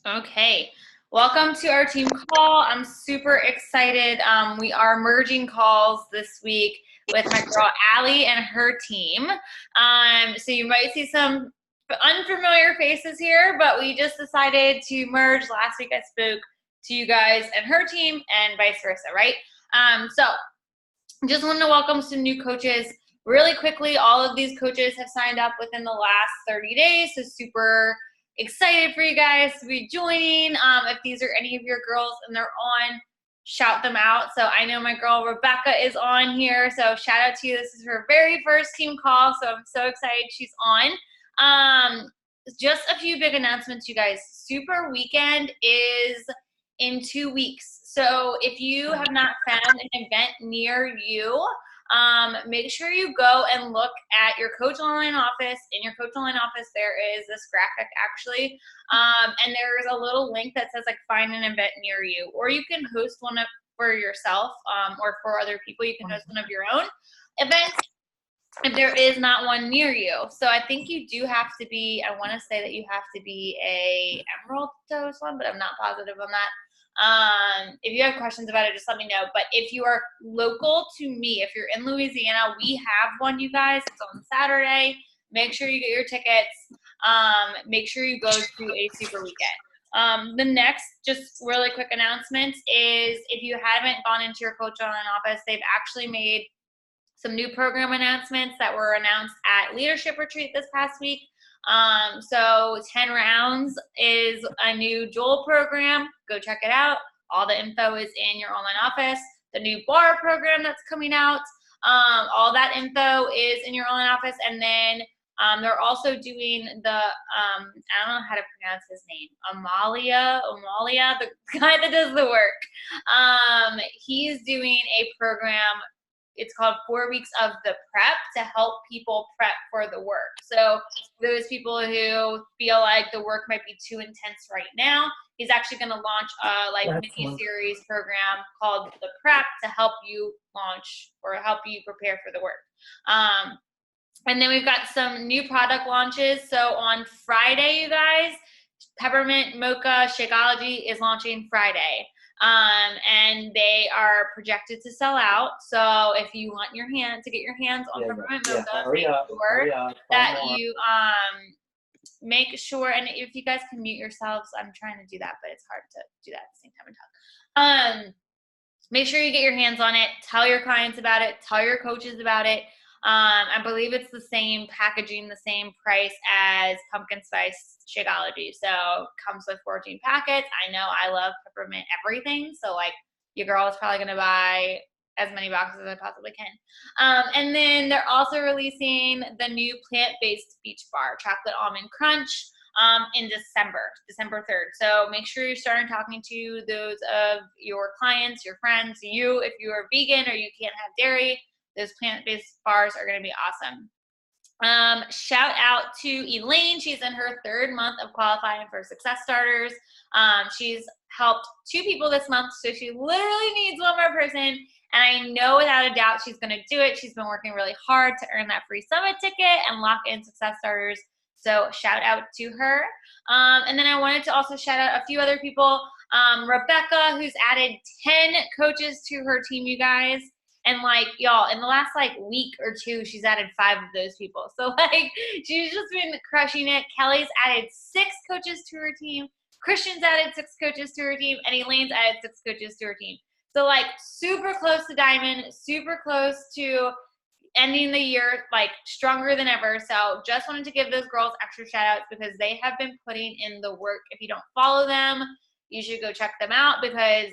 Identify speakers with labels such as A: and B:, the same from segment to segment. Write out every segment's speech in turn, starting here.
A: Okay, welcome to our team call. I'm super excited. We are merging calls this week with my girl Allie and her team. So you might see some unfamiliar faces here, but we just decided to merge. Last week I spoke to you guys and her team and vice versa, right? So just wanted to welcome some new coaches really quickly. All of these coaches have signed up within the last 30 days, so super excited for you guys to be joining. If these are any of your girls and they're on, shout them out. So I know my girl Rebecca is on here, so shout out to you. This is her very first team call, so I'm so excited she's on. Just a few big announcements, you guys. Super Weekend is in 2 weeks. So if you have not found an event near you, make sure you go and look at your Coach Online office. In your Coach Online office, there is this graphic actually, and there's a little link that says like find an event near you, or you can host one for yourself, or for other people. You can host one of your own events if there is not one near you. So I think you do have to be, I want to say that you have to be a Emerald to host one, but I'm not positive on that. If you have questions about it, just let me know. But if you are local to me, if you're in Louisiana, we have one, you guys. It's on Saturday. Make sure you get your tickets. Make sure you go to a super weekend. The next, just really quick announcement is if you haven't gone into your Coach Online office, they've actually made some new program announcements that were announced at Leadership Retreat this past week. So 10 Rounds is a new Joel program. Go check it out. All the info is in your online office. The new bar program that's coming out. All that info is in your online office. And then they're also doing the, I don't know how to pronounce his name, Amalia, the guy that does the work. He's doing a program. It's called 4 weeks of the prep to help people prep for the work. So those people who feel like the work might be too intense right now, he's actually going to launch a mini-series program called The Prep to help you launch or help you prepare for the work. And then we've got some new product launches. So on Friday, you guys, Peppermint Mocha Shakeology is launching Friday. And they are projected to sell out. So if you want to get your hands on Peppermint Mocha, make sure that you make sure, and if you guys can mute yourselves, I'm trying to do that, but it's hard to do that at the same time and talk. Make sure you get your hands on it. Tell your clients about it. Tell your coaches about it. I believe it's the same packaging, the same price as pumpkin spice Shakeology. So comes with 14 packets. I know I love peppermint everything. So like your girl is probably going to buy as many boxes as I possibly can. And then they're also releasing the new plant-based beach bar, chocolate almond crunch, in December 3rd. So make sure you're starting talking to those of your clients, your friends, you, if you are vegan or you can't have dairy, those plant-based bars are going to be awesome. Shout out to Elaine. She's in her 3rd month of qualifying for Success Starters. She's helped 2 people this month, so she literally needs one more person. And I know without a doubt she's going to do it. She's been working really hard to earn that free summit ticket and lock in Success Starters. So shout out to her. And then I wanted to also shout out a few other people. Rebecca, who's added 10 coaches to her team, you guys. And like y'all, in the last like week or 2, she's added 5 of those people. So like she's just been crushing it. Kelly's added 6 coaches to her team. Christian's added 6 coaches to her team, and Elaine's added 6 coaches to her team. So like super close to diamond, super close to ending the year like stronger than ever. So just wanted to give those girls extra shout outs because they have been putting in the work. If you don't follow them, you should go check them out because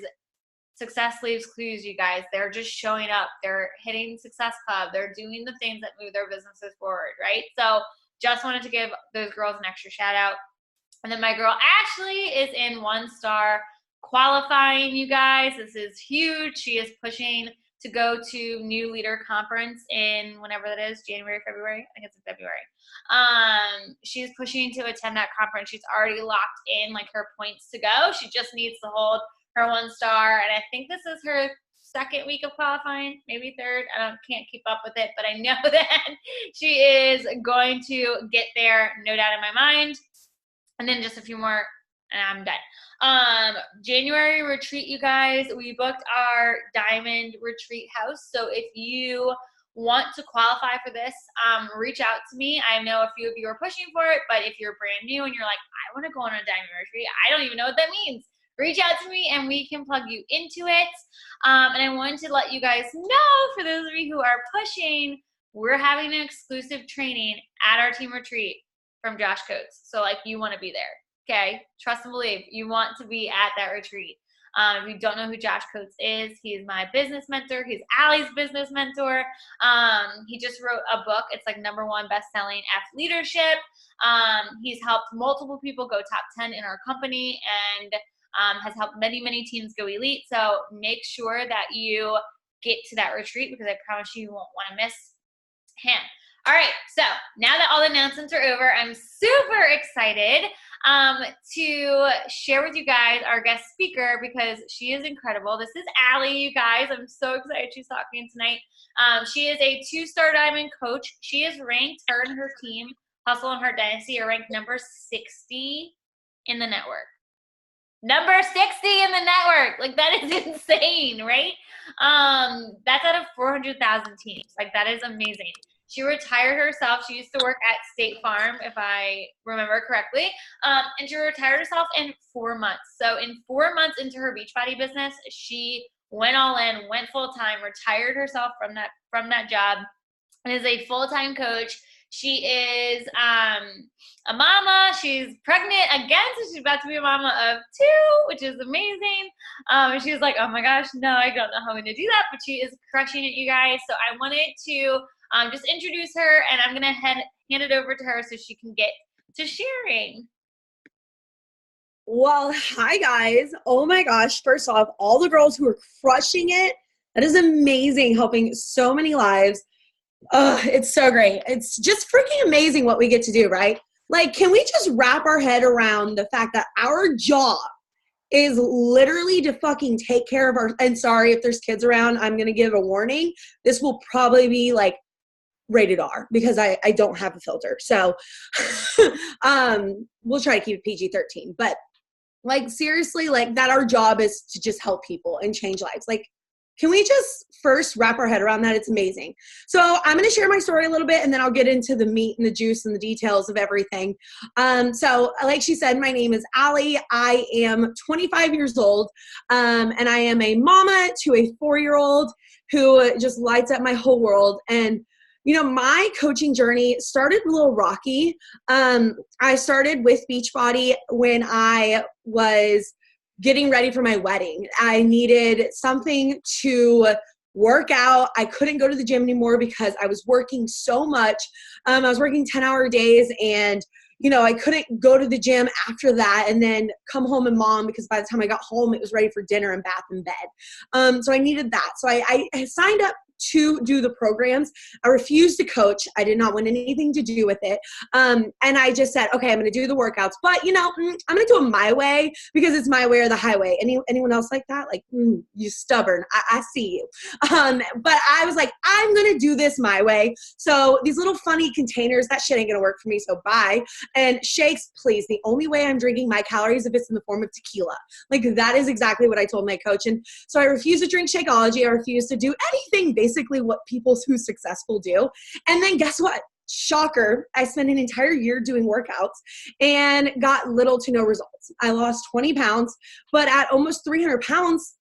A: success leaves clues, you guys. They're just showing up. They're hitting Success Club. They're doing the things that move their businesses forward, right? So just wanted to give those girls an extra shout out. And then my girl Ashley is in 1-star qualifying, you guys. This is huge. She is pushing to go to New Leader Conference in whenever that is, January, February. I think it's in February. She's pushing to attend that conference. She's already locked in like her points to go. She just needs to hold her 1-star, and I think this is her 2nd week of qualifying, maybe 3rd. I can't keep up with it, but I know that she is going to get there, no doubt in my mind. And then just a few more and I'm done. January retreat, you guys, we booked our diamond retreat house. So if you want to qualify for this, reach out to me. I know a few of you are pushing for it, but if you're brand new and you're like, I want to go on a diamond retreat, I don't even know what that means, reach out to me and we can plug you into it. And I wanted to let you guys know, for those of you who are pushing, we're having an exclusive training at our team retreat from Josh Coates. So like, you want to be there. Okay, trust and believe. You want to be at that retreat. If you don't know who Josh Coates is, he's my business mentor. He's Allie's business mentor. He just wrote a book. It's like #1 best-selling F Leadership. He's helped multiple people go top 10 in our company and has helped many, many teams go elite. So make sure that you get to that retreat because I promise you won't want to miss him. All right, so now that all the announcements are over, I'm super excited to share with you guys our guest speaker because she is incredible. This is Allie, you guys. I'm so excited she's talking tonight. She is a 2-star diamond coach. She is ranked, her and her team, Hustle and Heart Dynasty, are ranked number 60 in the network. Number 60 in the network. Like, that is insane, right? That's out of 400,000 teams. Like, that is amazing. She retired herself. She used to work at State Farm, if I remember correctly. And she retired herself in 4 months. So in 4 months into her Beachbody business, she went all in, went full-time, retired herself from that job, and is a full-time coach. She is a mama. She's pregnant again, so she's about to be a mama of 2, which is amazing. She was like, oh my gosh, no, I don't know how I'm going to do that, but she is crushing it, you guys. So I wanted to just introduce her, and I'm going to hand it over to her so she can get to sharing.
B: Well, hi guys. Oh my gosh. First off, all the girls who are crushing it, that is amazing, helping so many lives. It's so great. It's just freaking amazing what we get to do, right? Like, can we just wrap our head around the fact that our job is literally to fucking take care of our, and sorry if there's kids around, I'm going to give a warning. This will probably be like rated R because I don't have a filter. So we'll try to keep it PG-13, but like seriously, like that our job is to just help people and change lives. Like, can we just first wrap our head around that? It's amazing. So I'm going to share my story a little bit and then I'll get into the meat and the juice and the details of everything. So like she said, my name is Allie. I am 25 years old and I am a mama to a 4-year-old who just lights up my whole world. And you know, my coaching journey started a little rocky. I started with Beachbody when I was getting ready for my wedding. I needed something to work out. I couldn't go to the gym anymore because I was working so much. I was working 10-hour days and, you know, I couldn't go to the gym after that and then come home and mom, because by the time I got home, it was ready for dinner and bath and bed. So I needed that. So I signed up to do the programs. I refused to coach. I did not want anything to do with it. And I just said, okay, I'm going to do the workouts, but you know, I'm going to do it my way because it's my way or the highway. Anyone else like that? Like, you stubborn. I see you. But I was like, I'm going to do this my way. So these little funny containers, that shit ain't going to work for me. So bye. And shakes, please. The only way I'm drinking my calories if it's in the form of tequila. Like, that is exactly what I told my coach. And so I refused to drink Shakeology. I refused to do anything basically what people who's successful do. And then guess what? Shocker. I spent an entire year doing workouts and got little to no results. I lost 20 pounds, but at almost 300 pounds,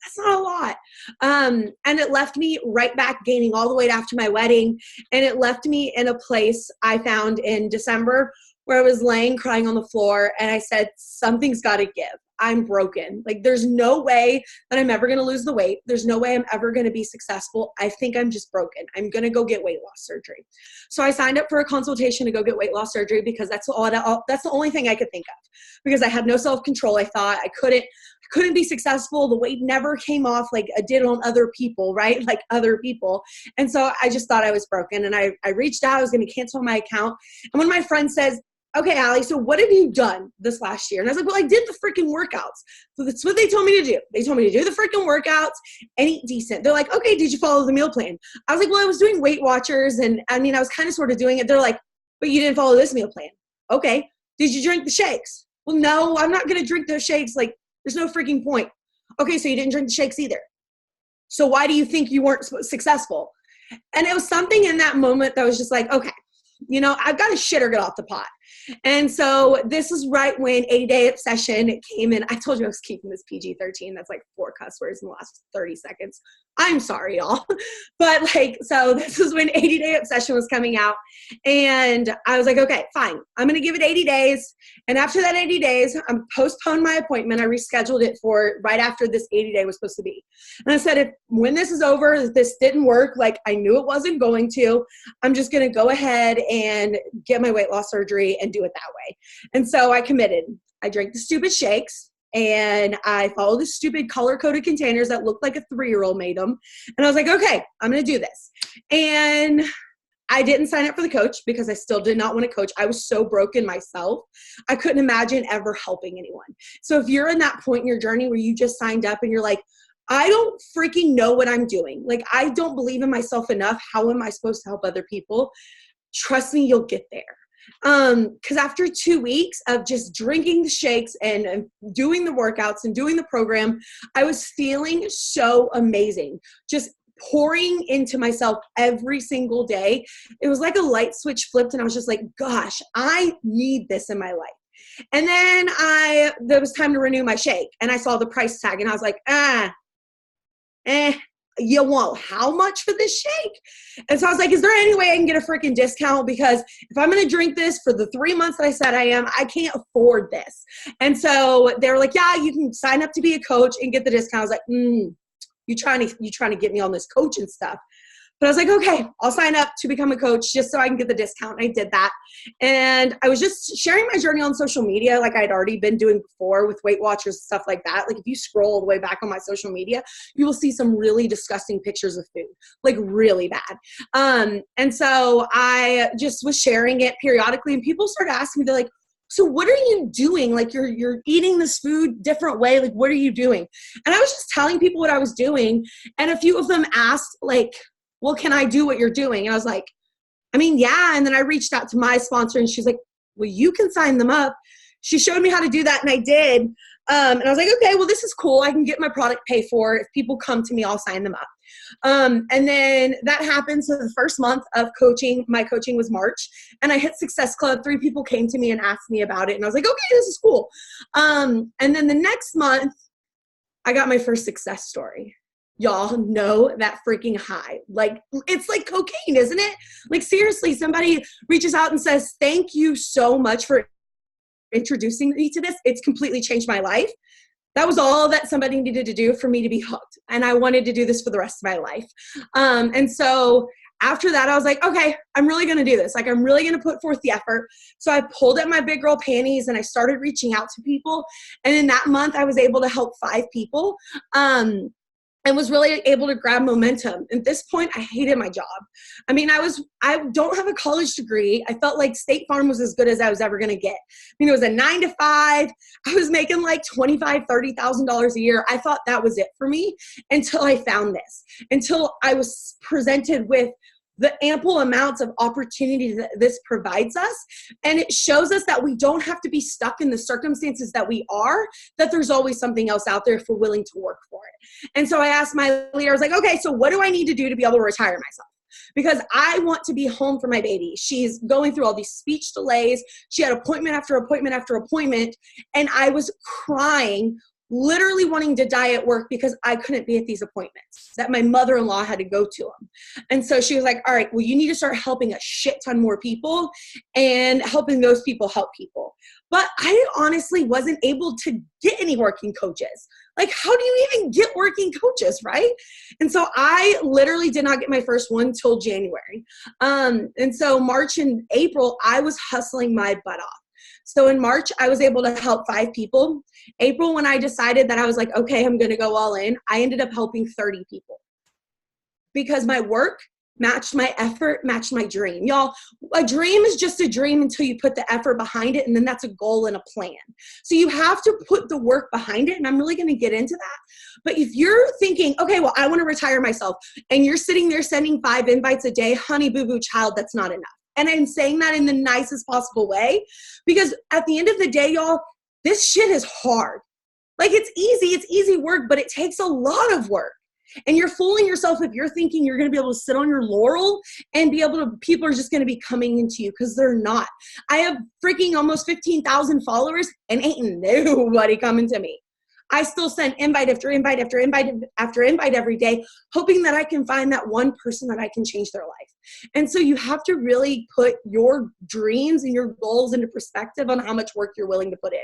B: that's not a lot. And it left me right back gaining all the weight after my wedding. And it left me in a place I found in December where I was laying crying on the floor. And I said, something's got to give. I'm broken. Like, there's no way that I'm ever going to lose the weight. There's no way I'm ever going to be successful. I think I'm just broken. I'm going to go get weight loss surgery. So I signed up for a consultation to go get weight loss surgery because that's the only thing I could think of, because I had no self-control. I thought I couldn't be successful. The weight never came off like I did on other people, right? Like other people. And so I just thought I was broken. And I reached out. I was going to cancel my account. And when my friend says, okay, Allie, so what have you done this last year? And I was like, well, I did the freaking workouts. So that's what they told me to do. They told me to do the freaking workouts and eat decent. They're like, okay, did you follow the meal plan? I was like, well, I was doing Weight Watchers. And I mean, I was kind of sort of doing it. They're like, but you didn't follow this meal plan. Okay. Did you drink the shakes? Well, no, I'm not going to drink those shakes. Like, there's no freaking point. Okay, so you didn't drink the shakes either. So why do you think you weren't successful? And it was something in that moment that was just like, okay, you know, I've got to shit or get off the pot. And so this is right when 80-Day Obsession came in. I told you I was keeping this PG-13. That's like 4 cuss words in the last 30 seconds. I'm sorry, y'all. But like, so this is when 80-Day Obsession was coming out. And I was like, okay, fine. I'm going to give it 80 days. And after that 80 days, I postponed my appointment. I rescheduled it for right after this 80-day was supposed to be. And I said, when this is over, if this didn't work, like I knew it wasn't going to, I'm just going to go ahead and get my weight loss surgery and do it that way. And so I committed. I drank the stupid shakes and I followed the stupid color-coded containers that looked like a 3-year-old made them. And I was like, okay, I'm going to do this. And I didn't sign up for the coach because I still did not want to coach. I was so broken myself. I couldn't imagine ever helping anyone. So if you're in that point in your journey where you just signed up and you're like, I don't freaking know what I'm doing. Like, I don't believe in myself enough. How am I supposed to help other people? Trust me, you'll get there. Because after 2 weeks of just drinking the shakes and doing the workouts and doing the program, I was feeling so amazing. Just pouring into myself every single day. It was like a light switch flipped and I was just like, gosh, I need this in my life. And then there was time to renew my shake and I saw the price tag and I was like, you want how much for this shake? And so I was like, is there any way I can get a freaking discount? Because if I'm going to drink this for the 3 months that I said I am, I can't afford this. And so they were like, yeah, you can sign up to be a coach and get the discount. I was like, you trying to get me on this coaching stuff. But I was like, okay, I'll sign up to become a coach just so I can get the discount. And I did that. And I was just sharing my journey on social media like I'd already been doing before with Weight Watchers and stuff like that. Like if you scroll all the way back on my social media, you will see some really disgusting pictures of food, like really bad. And so I just was sharing it periodically and people started asking me, they're like, so what are you doing? Like you're eating this food different way. Like, what are you doing? And I was just telling people what I was doing. And a few of them asked like, well, can I do what you're doing? And I was like, I mean, yeah. And then I reached out to my sponsor and she's like, well, you can sign them up. She showed me how to do that and I did. And I was like, okay, well, this is cool. I can get my product paid for. If people come to me, I'll sign them up. And then that happened. So the first month of coaching, my coaching was March and I hit Success Club. 3 people came to me and asked me about it. And I was like, okay, this is cool. And then the next month I got my first success story. Y'all know that freaking high. Like, it's like cocaine, isn't it? Like, seriously, somebody reaches out and says, thank you so much for introducing me to this. It's completely changed my life. That was all that somebody needed to do for me to be hooked. And I wanted to do this for the rest of my life. And so after that, I was like, okay, I'm really going to do this. Like, I'm really going to put forth the effort. So I pulled up my big girl panties and I started reaching out to people. And in that month, I was able to help 5 people. And was really able to grab momentum. At this point, I hated my job. I mean, I don't have a college degree. I felt like State Farm was as good as I was ever gonna get. I mean, it was a 9 to 5. I was making like $25,000, $30,000 a year. I thought that was it for me until I found this, until I was presented with the ample amounts of opportunity that this provides us. And it shows us that we don't have to be stuck in the circumstances that we are, that there's always something else out there if we're willing to work for it. And so I asked my leader, I was like, okay, so what do I need to do to be able to retire myself? Because I want to be home for my baby. She's going through all these speech delays. She had appointment after appointment after appointment. And I was crying, literally wanting to die at work because I couldn't be at these appointments that my mother-in-law had to go to them. And so she was like, all right, well, you need to start helping a shit ton more people and helping those people help people. But I honestly wasn't able to get any working coaches. Like, how do you even get working coaches, right? And so I literally did not get my first one till January. And so March and April, I was hustling my butt off. So in March, I was able to help 5 people. April, when I decided that I was like, okay, I'm going to go all in, I ended up helping 30 people because my work matched my effort, matched my dream. Y'all, a dream is just a dream until you put the effort behind it, and then that's a goal and a plan. So you have to put the work behind it, and I'm really going to get into that. But if you're thinking, okay, well, I want to retire myself, and you're sitting there sending 5 invites a day, honey, boo-boo, child, that's not enough. And I'm saying that in the nicest possible way because at the end of the day, y'all, this shit is hard. Like it's easy work, but it takes a lot of work. And you're fooling yourself if you're thinking you're going to be able to sit on your laurel and be able to, people are just going to be coming into you, because they're not. I have freaking almost 15,000 followers and ain't nobody coming to me. I still send invite after invite after invite after invite every day, hoping that I can find that one person that I can change their life. And so you have to really put your dreams and your goals into perspective on how much work you're willing to put in.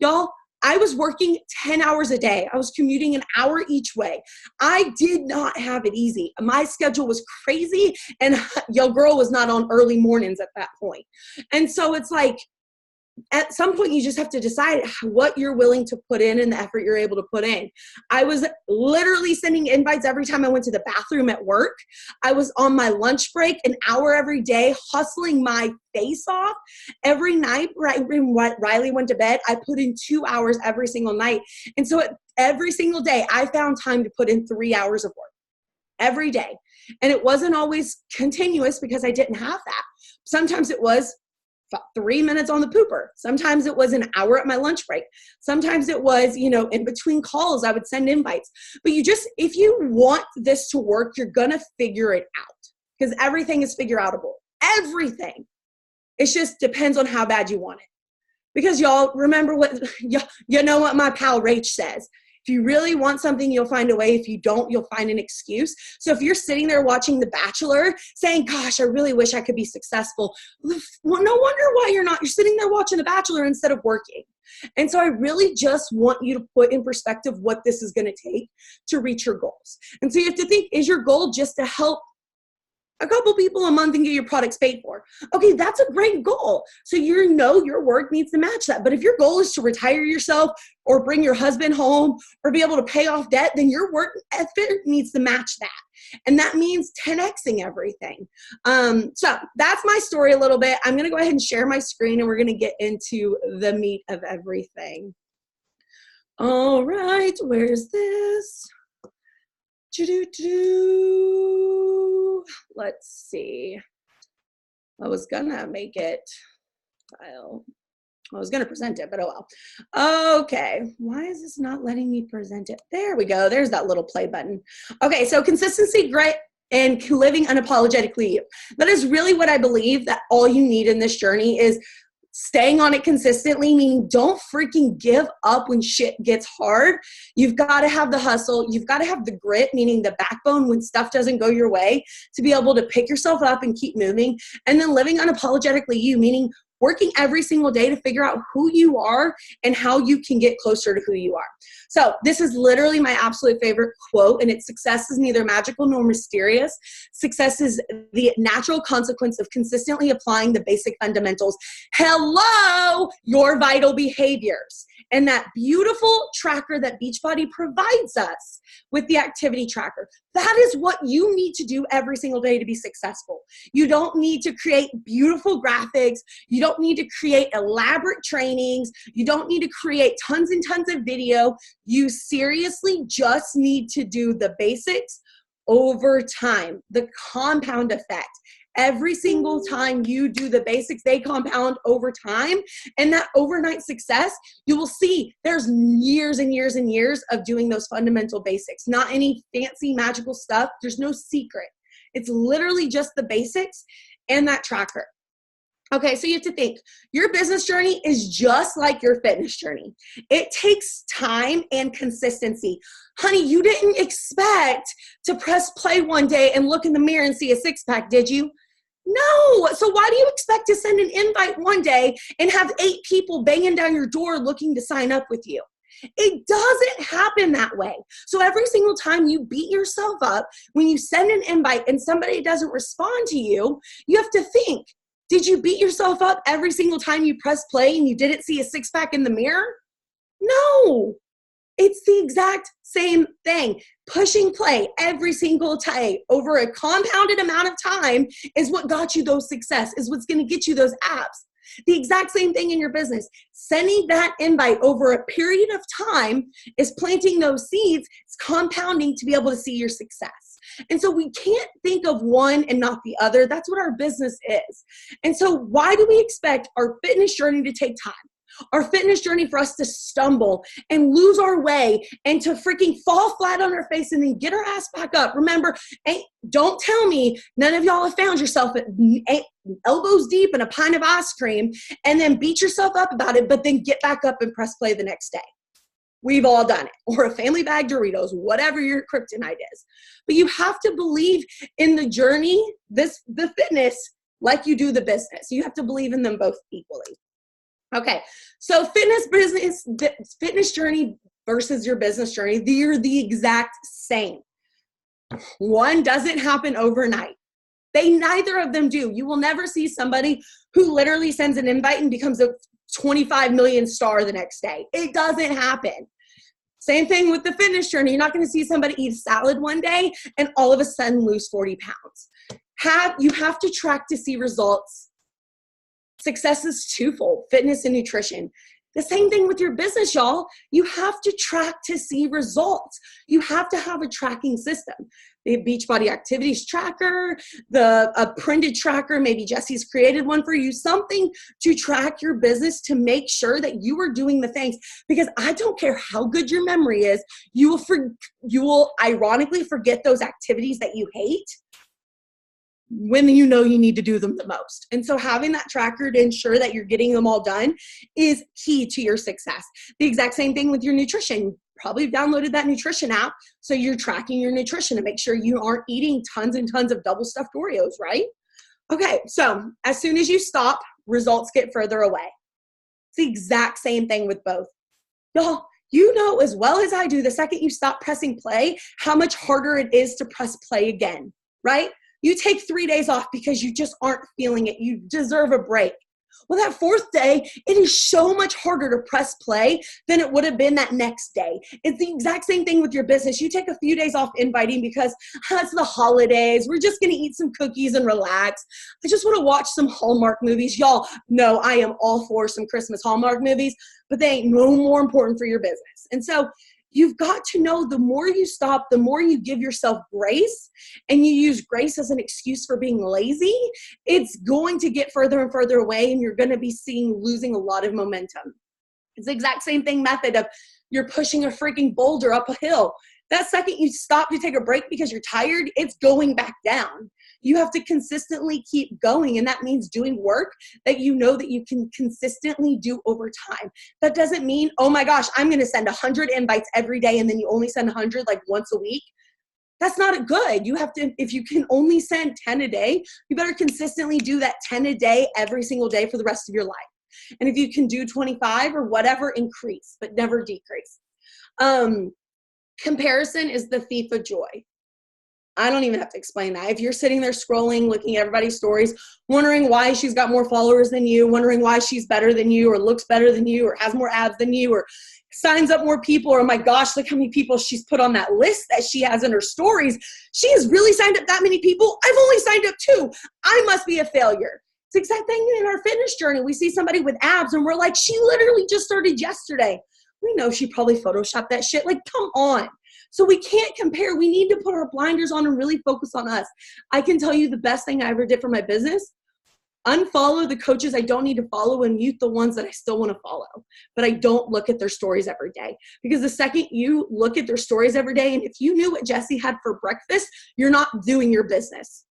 B: Y'all, I was working 10 hours a day. I was commuting an hour each way. I did not have it easy. My schedule was crazy, and your girl was not on early mornings at that point. And so it's like, at some point you just have to decide what you're willing to put in and the effort you're able to put in. I was literally sending invites every time I went to the bathroom at work. I was on my lunch break an hour every day, hustling my face off. Every night right when Riley went to bed, I put in 2 hours every single night. And so every single day I found time to put in 3 hours of work every day. And it wasn't always continuous because I didn't have that. Sometimes it was 3 minutes on the pooper. Sometimes it was an hour at my lunch break. Sometimes it was, in between calls, I would send invites. But if you want this to work, you're going to figure it out, because everything is figure outable. Everything. It just depends on how bad you want it. Because y'all remember what, you know what my pal Rach says. If you really want something, you'll find a way. If you don't, you'll find an excuse. So if you're sitting there watching The Bachelor saying, gosh, I really wish I could be successful. Well, no wonder why you're not. You're sitting there watching The Bachelor instead of working. And so I really just want you to put in perspective what this is going to take to reach your goals. And so you have to think, is your goal just to help a couple people a month and get your products paid for? Okay, that's a great goal. So your work needs to match that. But if your goal is to retire yourself or bring your husband home or be able to pay off debt, then your work ethic needs to match that. And that means 10xing everything. So that's my story a little bit. I'm going to go ahead and share my screen, and we're going to get into the meat of everything. All right, where's this? Let's see. I was gonna make it file. I was gonna present it, but oh well. Okay, why is this not letting me present it? There we go. There's that little play button. Okay, so consistency, grit, and living unapologetically you. That is really what I believe that all you need in this journey is staying on it consistently, meaning don't freaking give up when shit gets hard. You've got to have the hustle. You've got to have the grit, meaning the backbone when stuff doesn't go your way, to be able to pick yourself up and keep moving. And then living unapologetically you, meaning working every single day to figure out who you are and how you can get closer to who you are. So this is literally my absolute favorite quote, and it's: success is neither magical nor mysterious. Success is the natural consequence of consistently applying the basic fundamentals. Hello, your vital behaviors. And that beautiful tracker that Beachbody provides us with the activity tracker. That is what you need to do every single day to be successful. You don't need to create beautiful graphics. You don't need to create elaborate trainings. You don't need to create tons and tons of video. You seriously just need to do the basics over time, the compound effect. Every single time you do the basics, they compound over time. And that overnight success, you will see there's years and years and years of doing those fundamental basics. Not any fancy magical stuff. There's no secret. It's literally just the basics and that tracker. Okay, so you have to think, your business journey is just like your fitness journey. It takes time and consistency. Honey, you didn't expect to press play one day and look in the mirror and see a six-pack, did you? No. So why do you expect to send an invite one day and have 8 people banging down your door looking to sign up with you? It doesn't happen that way. So every single time you beat yourself up, when you send an invite and somebody doesn't respond to you, you have to think, did you beat yourself up every single time you press play and you didn't see a six-pack in the mirror? No. It's the exact same thing. Pushing play every single time over a compounded amount of time is what got you those success, is what's going to get you those abs. The exact same thing in your business. Sending that invite over a period of time is planting those seeds. It's compounding to be able to see your success. And so we can't think of one and not the other. That's what our business is. And so why do we expect our fitness journey to take time? Our fitness journey for us to stumble and lose our way and to freaking fall flat on our face and then get our ass back up. Remember, don't tell me none of y'all have found yourself at elbows deep in a pint of ice cream and then beat yourself up about it, but then get back up and press play the next day. We've all done it. Or a family bag Doritos, whatever your kryptonite is. But you have to believe in the journey, the fitness, like you do the business. You have to believe in them both equally. Okay, so fitness journey versus your business journey, they're the exact same. One doesn't happen overnight. Neither of them do. You will never see somebody who literally sends an invite and becomes a 25 million star the next day. It doesn't happen. Same thing with the fitness journey. You're not going to see somebody eat salad one day and all of a sudden lose 40 pounds. You have to track to see results. Success is twofold, fitness and nutrition. The same thing with your business, y'all. You have to track to see results. You have to have a tracking system. The Beachbody Activities tracker, a printed tracker, maybe Jesse's created one for you, something to track your business to make sure that you are doing the things. Because I don't care how good your memory is, you will ironically forget those activities that you hate when you know you need to do them the most. And so having that tracker to ensure that you're getting them all done is key to your success. The exact same thing with your nutrition. Probably downloaded that nutrition app, so you're tracking your nutrition to make sure you aren't eating tons and tons of double stuffed Oreos, right? Okay, so as soon as you stop, results get further away. It's the exact same thing with both. Y'all, you know as well as I do, the second you stop pressing play, how much harder it is to press play again, right? You take 3 days off because you just aren't feeling it. You deserve a break. Well, that fourth day, it is so much harder to press play than it would have been that next day. It's the exact same thing with your business. You take a few days off inviting because it's the holidays. We're just going to eat some cookies and relax. I just want to watch some Hallmark movies. Y'all know I am all for some Christmas Hallmark movies, but they ain't no more important for your business. And so you've got to know the more you stop, the more you give yourself grace, and you use grace as an excuse for being lazy, it's going to get further and further away, and you're going to be losing a lot of momentum. It's the exact same thing method of you're pushing a freaking boulder up a hill. That second you stop to take a break because you're tired, it's going back down. You have to consistently keep going, and that means doing work that you know that you can consistently do over time. That doesn't mean, oh my gosh, I'm going to send 100 invites every day and then you only send 100 like once a week. That's not good. You have to, if you can only send 10 a day, you better consistently do that 10 a day every single day for the rest of your life. And if you can do 25 or whatever, increase, but never decrease. Comparison is the thief of joy. I don't even have to explain that. If you're sitting there scrolling, looking at everybody's stories, wondering why she's got more followers than you, wondering why she's better than you or looks better than you or has more abs than you or signs up more people, or oh my gosh, look how many people she's put on that list that she has in her stories. She has really signed up that many people. I've only signed up 2. I must be a failure. It's the exact thing in our fitness journey. We see somebody with abs and we're like, she literally just started yesterday. We know she probably photoshopped that shit. Like, come on. So we can't compare. We need to put our blinders on and really focus on us. I can tell you the best thing I ever did for my business: unfollow the coaches I don't need to follow and mute the ones that I still want to follow. But I don't look at their stories every day, because the second you look at their stories every day, and if you knew what Jessie had for breakfast, you're not doing your business.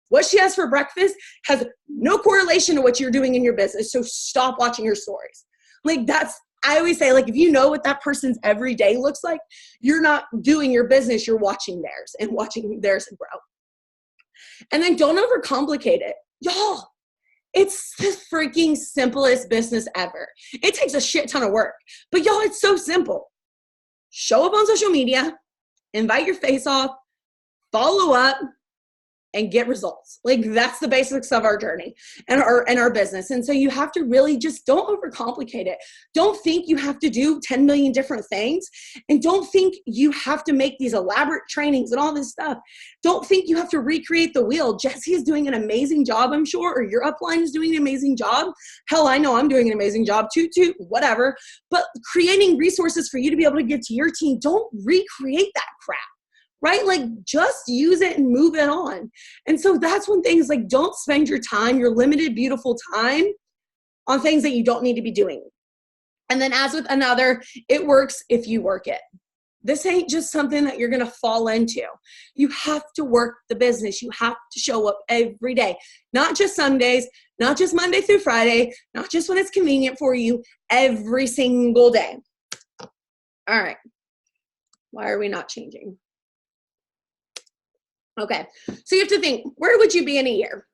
B: What she has for breakfast has no correlation to what you're doing in your business. So stop watching her stories. Like, I always say, like, if you know what that person's every day looks like, you're not doing your business, you're watching theirs and watching theirs grow. And then don't overcomplicate it. Y'all, it's the freaking simplest business ever. It takes a shit ton of work, but y'all, it's so simple. Show up on social media, invite your face off, follow up, and get results. Like, that's the basics of our journey and our business. And so you have to really just don't overcomplicate it. Don't think you have to do 10 million different things. And don't think you have to make these elaborate trainings and all this stuff. Don't think you have to recreate the wheel. Jessie is doing an amazing job, I'm sure, or your upline is doing an amazing job. Hell, I know I'm doing an amazing job too, whatever. But creating resources for you to be able to give to your team, don't recreate that crap. Right? Like, just use it and move it on. And so that's when things like, don't spend your time, your limited, beautiful time, on things that you don't need to be doing. And then as with another, it works if you work it. This ain't just something that you're going to fall into. You have to work the business. You have to show up every day, not just Sundays, not just Monday through Friday, not just when it's convenient for you, every single day. All right. Why are we not changing? Okay. So you have to think, where would you be in a year?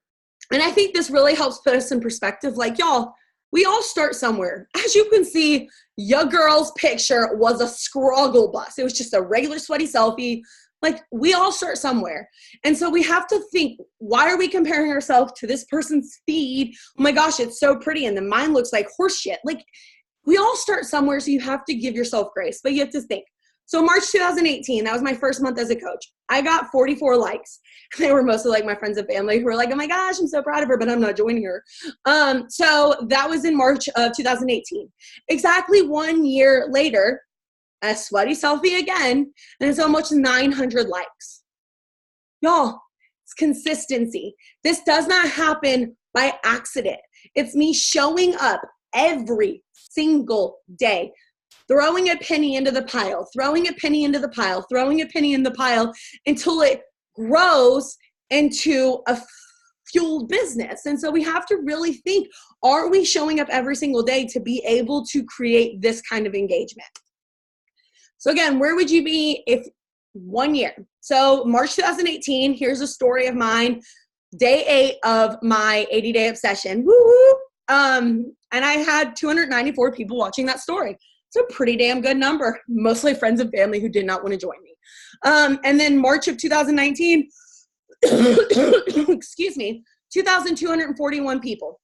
B: And I think this really helps put us in perspective. Like, y'all, we all start somewhere. As you can see, your girl's picture was a scruggle bus. It was just a regular sweaty selfie. Like, we all start somewhere. And so we have to think, why are we comparing ourselves to this person's feed? Oh my gosh, it's so pretty. And then mine looks like horse shit. Like, we all start somewhere. So you have to give yourself grace, but you have to think. So March 2018, that was my first month as a coach. I got 44 likes. They were mostly like my friends and family who were like, oh my gosh, I'm so proud of her, but I'm not joining her. So that was in March of 2018. Exactly 1 year later, a sweaty selfie again, and it's almost 900 likes. Y'all, it's consistency. This does not happen by accident. It's me showing up every single day, throwing a penny into the pile, throwing a penny into the pile, throwing a penny in the pile until it grows into a fueled business. And so we have to really think, are we showing up every single day to be able to create this kind of engagement? So again, where would you be if 1 year? So March 2018, here's a story of mine, day 8 of my 80-day obsession. Woo-hoo! And I had 294 people watching that story. It's a pretty damn good number, mostly friends and family who did not want to join me. And then March of 2019, excuse me, 2,241 people.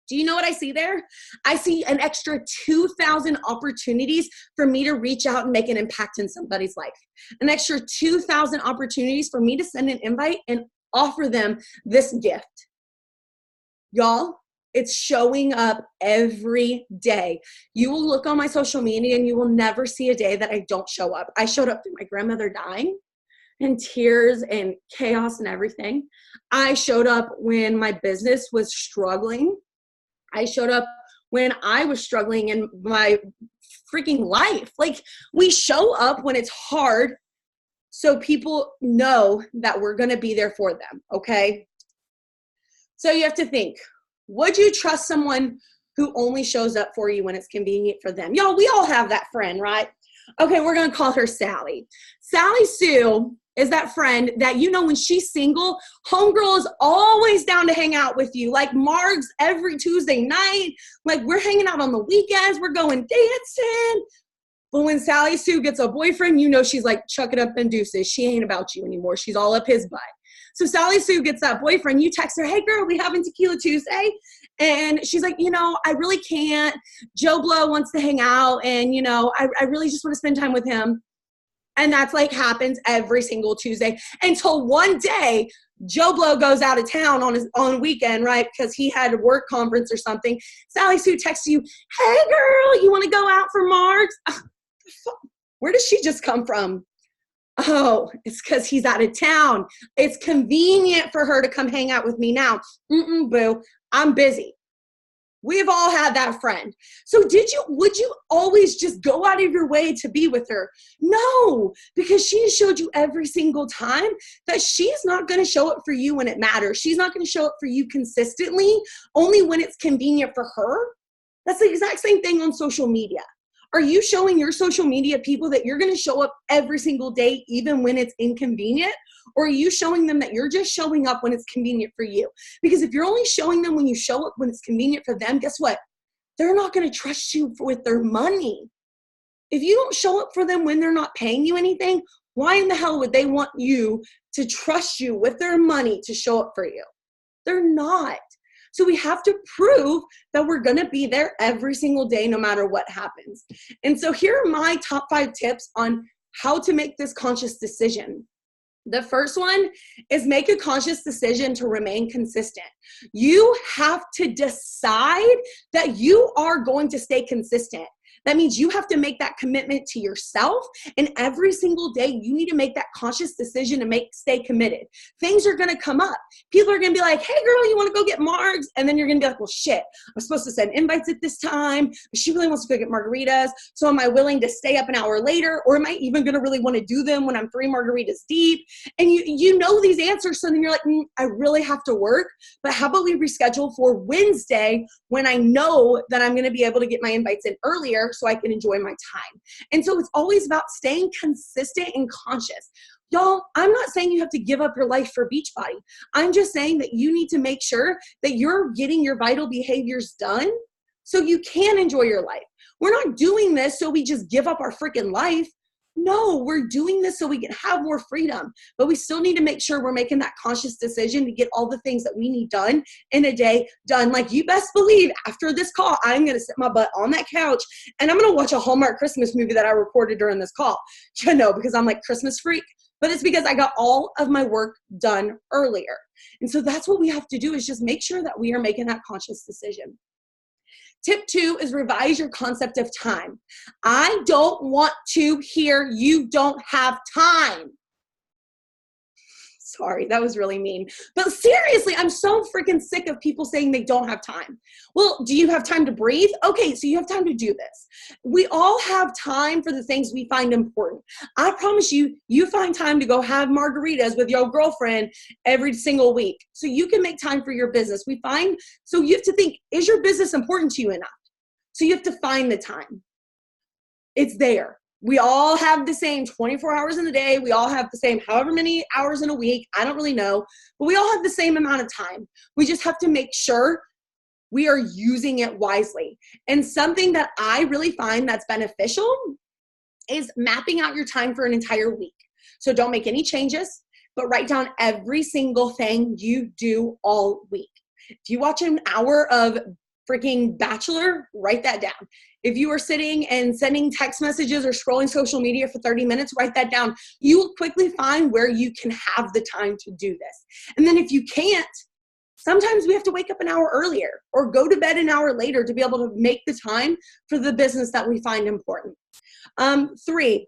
B: Do you know what I see there? I see an extra 2,000 opportunities for me to reach out and make an impact in somebody's life. An extra 2,000 opportunities for me to send an invite and offer them this gift. Y'all, it's showing up every day. You will look on my social media and you will never see a day that I don't show up. I showed up through my grandmother dying and tears and chaos and everything. I showed up when my business was struggling. I showed up when I was struggling in my freaking life. Like, we show up when it's hard so people know that we're going to be there for them, okay? So you have to think, would you trust someone who only shows up for you when it's convenient for them? Y'all, we all have that friend, right? Okay, we're going to call her Sally. Sally Sue is that friend that, you know, when she's single, homegirl is always down to hang out with you. Like Margs every Tuesday night. Like, we're hanging out on the weekends. We're going dancing. But when Sally Sue gets a boyfriend, you know she's like, chuck it up and deuces. She ain't about you anymore. She's all up his butt. So Sally Sue gets that boyfriend. You text her, hey, girl, we having Tequila Tuesday? And she's like, you know, I really can't. Joe Blow wants to hang out. And, you know, I really just want to spend time with him. And that's like happens every single Tuesday until one day Joe Blow goes out of town on weekend, right? Because he had a work conference or something. Sally Sue texts you, hey, girl, you want to go out for Marks? Where does she just come from? Oh, it's because he's out of town. It's convenient for her to come hang out with me now. Boo, I'm busy. We've all had that friend. So would you always just go out of your way to be with her? No, because she showed you every single time that she's not going to show up for you when it matters. She's not going to show up for you consistently, only when it's convenient for her. That's the exact same thing on social media. Are you showing your social media people that you're going to show up every single day, even when it's inconvenient? Or are you showing them that you're just showing up when it's convenient for you? Because if you're only showing them when you show up when it's convenient for them, guess what? They're not going to trust you with their money. If you don't show up for them when they're not paying you anything, why in the hell would they want you to trust you with their money to show up for you? They're not. So we have to prove that we're going to be there every single day, no matter what happens. And so here are my top 5 tips on how to make this conscious decision. The first one is make a conscious decision to remain consistent. You have to decide that you are going to stay consistent. That means you have to make that commitment to yourself. And every single day, you need to make that conscious decision to stay committed. Things are going to come up. People are going to be like, hey, girl, you want to go get margs? And then you're going to be like, well, shit, I'm supposed to send invites at this time, but she really wants to go get margaritas. So am I willing to stay up an hour later? Or am I even going to really want to do them when I'm 3 margaritas deep? And you know these answers. So then you're like, I really have to work, but how about we reschedule for Wednesday when I know that I'm going to be able to get my invites in earlier so I can enjoy my time. And so it's always about staying consistent and conscious. Y'all, I'm not saying you have to give up your life for Beachbody. I'm just saying that you need to make sure that you're getting your vital behaviors done so you can enjoy your life. We're not doing this so we just give up our freaking life. No, we're doing this so we can have more freedom, but we still need to make sure we're making that conscious decision to get all the things that we need done in a day done. Like, you best believe after this call, I'm going to sit my butt on that couch and I'm going to watch a Hallmark Christmas movie that I recorded during this call, because I'm like Christmas freak, but it's because I got all of my work done earlier. And so that's what we have to do, is just make sure that we are making that conscious decision. Tip 2 is revise your concept of time. I don't want to hear you don't have time. Sorry, that was really mean. But seriously, I'm so freaking sick of people saying they don't have time. Well, do you have time to breathe? Okay, so you have time to do this. We all have time for the things we find important. I promise you, you find time to go have margaritas with your girlfriend every single week. So you can make time for your business. So you have to think, is your business important to you enough? So you have to find the time. It's there. We all have the same 24 hours in the day. We all have the same however many hours in a week. I don't really know, but we all have the same amount of time. We just have to make sure we are using it wisely. And something that I really find that's beneficial is mapping out your time for an entire week. So don't make any changes, but write down every single thing you do all week. If you watch an hour of freaking Bachelor, write that down. If you are sitting and sending text messages or scrolling social media for 30 minutes, write that down. You will quickly find where you can have the time to do this. And then if you can't, sometimes we have to wake up an hour earlier or go to bed an hour later to be able to make the time for the business that we find important. 3,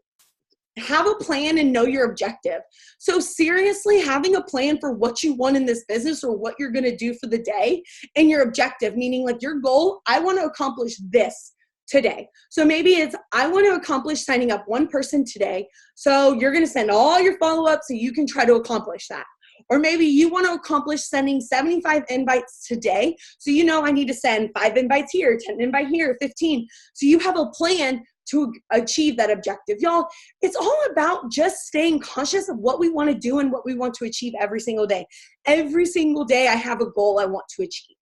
B: have a plan and know your objective. So seriously, having a plan for what you want in this business or what you're going to do for the day, and your objective, meaning like your goal, I want to accomplish this today. So maybe it's, I want to accomplish signing up 1 person today. So you're going to send all your follow-ups so you can try to accomplish that. Or maybe you want to accomplish sending 75 invites today. So you know I need to send 5 invites here, 10 invites here, 15. So you have a plan to achieve that objective. Y'all, it's all about just staying conscious of what we want to do and what we want to achieve every single day. Every single day I have a goal I want to achieve.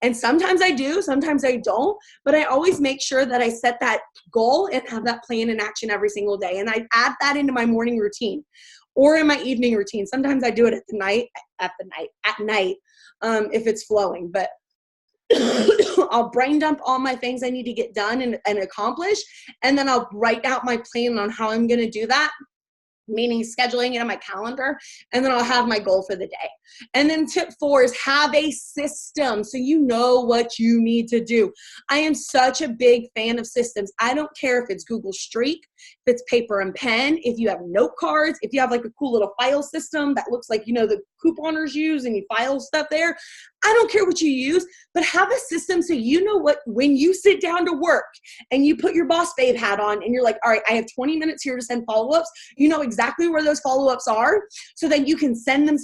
B: And sometimes I do, sometimes I don't, but I always make sure that I set that goal and have that plan in action every single day. And I add that into my morning routine or in my evening routine. Sometimes I do it at night, if it's flowing, but I'll brain dump all my things I need to get done and accomplish. And then I'll write out my plan on how I'm going to do that, meaning scheduling it on my calendar, and then I'll have my goal for the day. And then tip 4 is have a system so you know what you need to do. I am such a big fan of systems. I don't care if it's Google Streak, if it's paper and pen, if you have note cards, if you have like a cool little file system that looks like, the couponers use and you file stuff there. I don't care what you use, but have a system so you know when you sit down to work and you put your boss babe hat on and you're like, all right, I have 20 minutes here to send follow-ups. You know exactly where those follow-ups are, so that you can send them,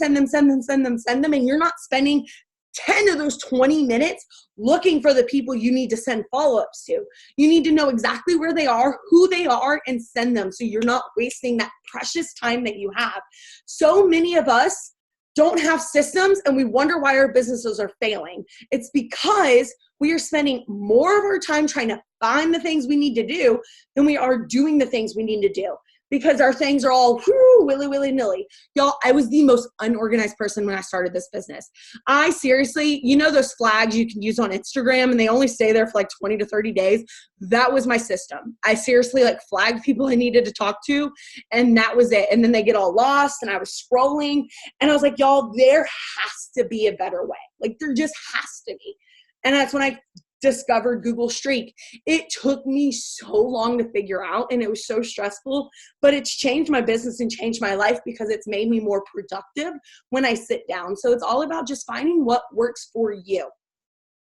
B: and you're not spending 10 of those 20 minutes looking for the people you need to send follow-ups to. You need to know exactly where they are, who they are, and send them so you're not wasting that precious time that you have. So many of us don't have systems and we wonder why our businesses are failing. It's because we are spending more of our time trying to find the things we need to do than we are doing the things we need to do, because our things are all willy-nilly. Y'all, I was the most unorganized person when I started this business. I seriously, those flags you can use on Instagram and they only stay there for like 20 to 30 days. That was my system. I seriously flagged people I needed to talk to, and that was it. And then they get all lost and I was scrolling and I was like, y'all, there has to be a better way. There just has to be. And that's when I discovered Google Streak. It took me so long to figure out, and it was so stressful, but it's changed my business and changed my life because it's made me more productive when I sit down. So it's all about just finding what works for you.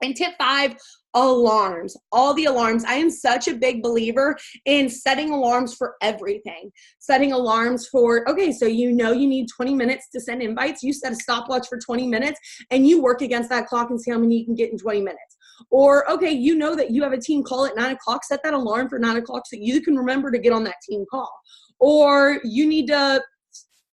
B: And tip 5, alarms. All the alarms. I am such a big believer in setting alarms for everything. Setting alarms for, okay, so you know you need 20 minutes to send invites. You set a stopwatch for 20 minutes and you work against that clock and see how many you can get in 20 minutes. Or, okay, you know that you have a team call at 9 o'clock. Set that alarm for 9 o'clock so you can remember to get on that team call. Or you need to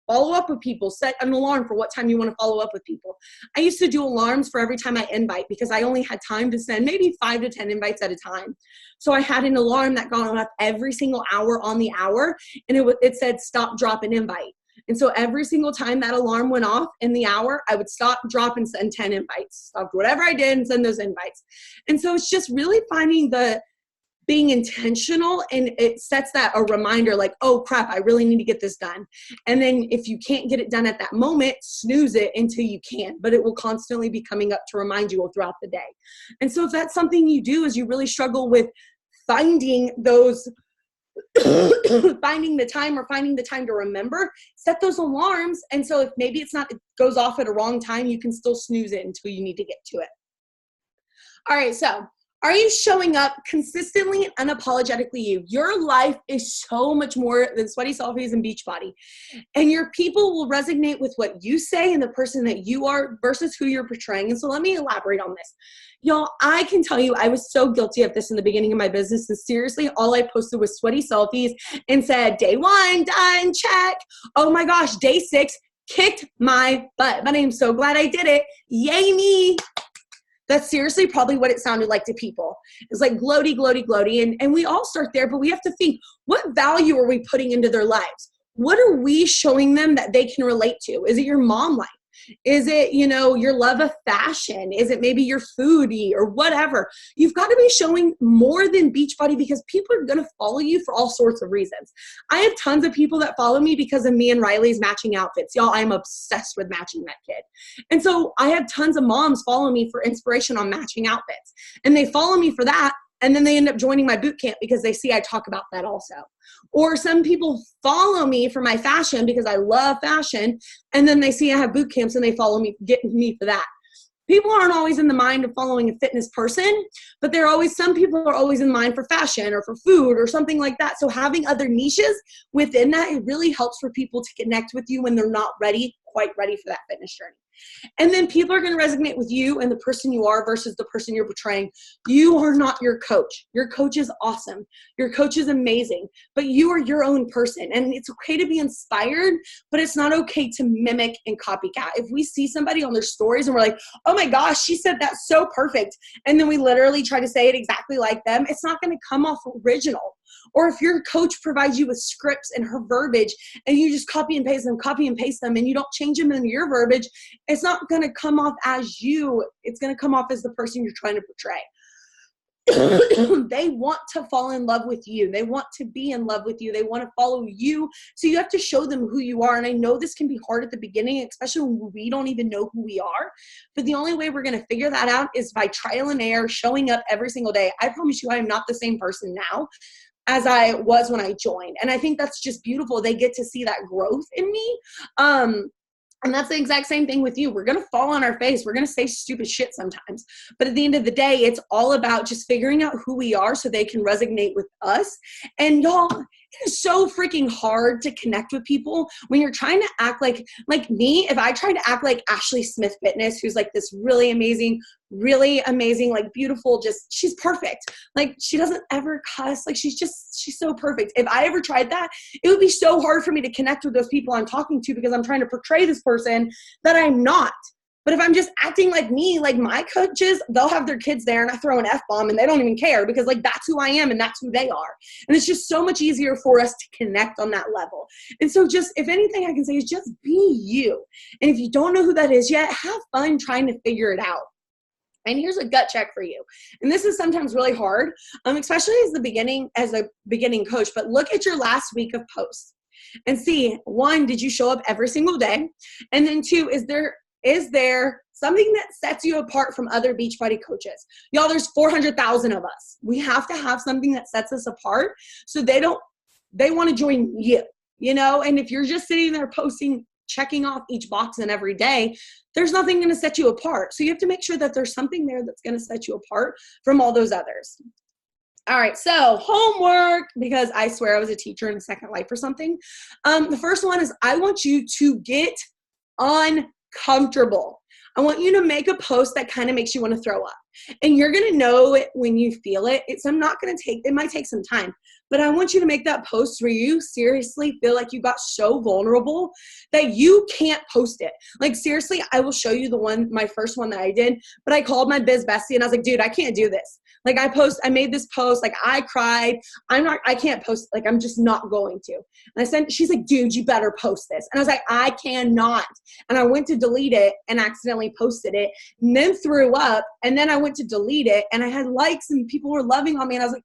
B: follow up with people. Set an alarm for what time you want to follow up with people. I used to do alarms for every time I invite because I only had time to send maybe 5 to 10 invites at a time. So I had an alarm that got off every single hour on the hour, and it said stop, drop, and invite. And so every single time that alarm went off in the hour, I would stop, drop, and send 10 invites. Stop whatever I did and send those invites. And so it's just really finding being intentional, and it sets that a reminder like, oh crap, I really need to get this done. And then if you can't get it done at that moment, snooze it until you can, but it will constantly be coming up to remind you throughout the day. And so if that's something you do is you really struggle with finding those finding the time to remember, set those alarms. And so if maybe it goes off at a wrong time, you can still snooze it until you need to get to it. All right, so are you showing up consistently and unapologetically you? Your life is so much more than sweaty selfies and Beachbody. And your people will resonate with what you say and the person that you are versus who you're portraying. And so let me elaborate on this. Y'all, I can tell you I was so guilty of this in the beginning of my business. And seriously, all I posted was sweaty selfies and said, day 1, done, check. Oh my gosh, day 6, kicked my butt. But I am so glad I did it. Yay me. That's seriously probably what it sounded like to people. It's like gloaty, gloaty, gloaty. And we all start there, but we have to think, what value are we putting into their lives? What are we showing them that they can relate to? Is it your mom life? Is it, your love of fashion? Is it maybe your foodie or whatever? You've got to be showing more than Beachbody because people are going to follow you for all sorts of reasons. I have tons of people that follow me because of me and Riley's matching outfits. Y'all, I'm obsessed with matching that kid. And so I have tons of moms follow me for inspiration on matching outfits. And they follow me for that. And then they end up joining my boot camp because they see I talk about that also. Or some people follow me for my fashion because I love fashion. And then they see I have boot camps and they follow me, get me for that. People aren't always in the mind of following a fitness person, but some people are always in mind for fashion or for food or something like that. So having other niches within that, it really helps for people to connect with you when they're not quite ready for that fitness journey. And then people are going to resonate with you and the person you are versus the person you're portraying. You are not your coach. Your coach is awesome. Your coach is amazing, but you are your own person. And it's okay to be inspired, but it's not okay to mimic and copycat. If we see somebody on their stories and we're like, oh my gosh, she said that's so perfect, and then we literally try to say it exactly like them, it's not going to come off original. Or if your coach provides you with scripts and her verbiage and you just copy and paste them and you don't change them in your verbiage, it's not going to come off as you. It's going to come off as the person you're trying to portray. They want to fall in love with you. They want to be in love with you. They want to follow you. So you have to show them who you are. And I know this can be hard at the beginning, especially when we don't even know who we are. But the only way we're going to figure that out is by trial and error, showing up every single day. I promise you, I am not the same person now as I was when I joined. And I think that's just beautiful. They get to see that growth in me. And that's the exact same thing with you. We're going to fall on our face. We're going to say stupid shit sometimes. But at the end of the day, it's all about just figuring out who we are so they can resonate with us. And y'all, it is so freaking hard to connect with people when you're trying to act like me. If I try to act like Ashley Smith Fitness, who's like this really amazing, like beautiful, she's perfect. Like she doesn't ever cuss. Like she's so perfect. If I ever tried that, it would be so hard for me to connect with those people I'm talking to because I'm trying to portray this person that I'm not. But if I'm just acting like me, like my coaches, they'll have their kids there and I throw an F-bomb and they don't even care because like that's who I am and that's who they are. And it's just so much easier for us to connect on that level. And so just, if anything I can say is just be you. And if you don't know who that is yet, have fun trying to figure it out. And here's a gut check for you. And this is sometimes really hard, especially as a beginning coach, but look at your last week of posts and see, 1, did you show up every single day? And then 2, is there is there something that sets you apart from other Beachbody coaches? Y'all, there's 400,000 of us. We have to have something that sets us apart so they want to join you, you know? And if you're just sitting there posting, checking off each box and every day, there's nothing going to set you apart. So you have to make sure that there's something there that's going to set you apart from all those others. All right, so homework, because I swear I was a teacher in Second Life or something. The first one is I want you to get uncomfortable. I want you to make a post that kind of makes you want to throw up. And you're going to know it when you feel it. It might take some time, but I want you to make that post where you seriously feel like you got so vulnerable that you can't post it. Like seriously, I will show you my first one that I did, but I called my biz bestie and I was like, dude, I can't do this. Like I made this post, like I cried. I can't post, like I'm just not going to. And she's like, dude, you better post this. And I was like, I cannot. And I went to delete it and accidentally posted it and then threw up. And then I went to delete it and I had likes and people were loving on me. And I was like,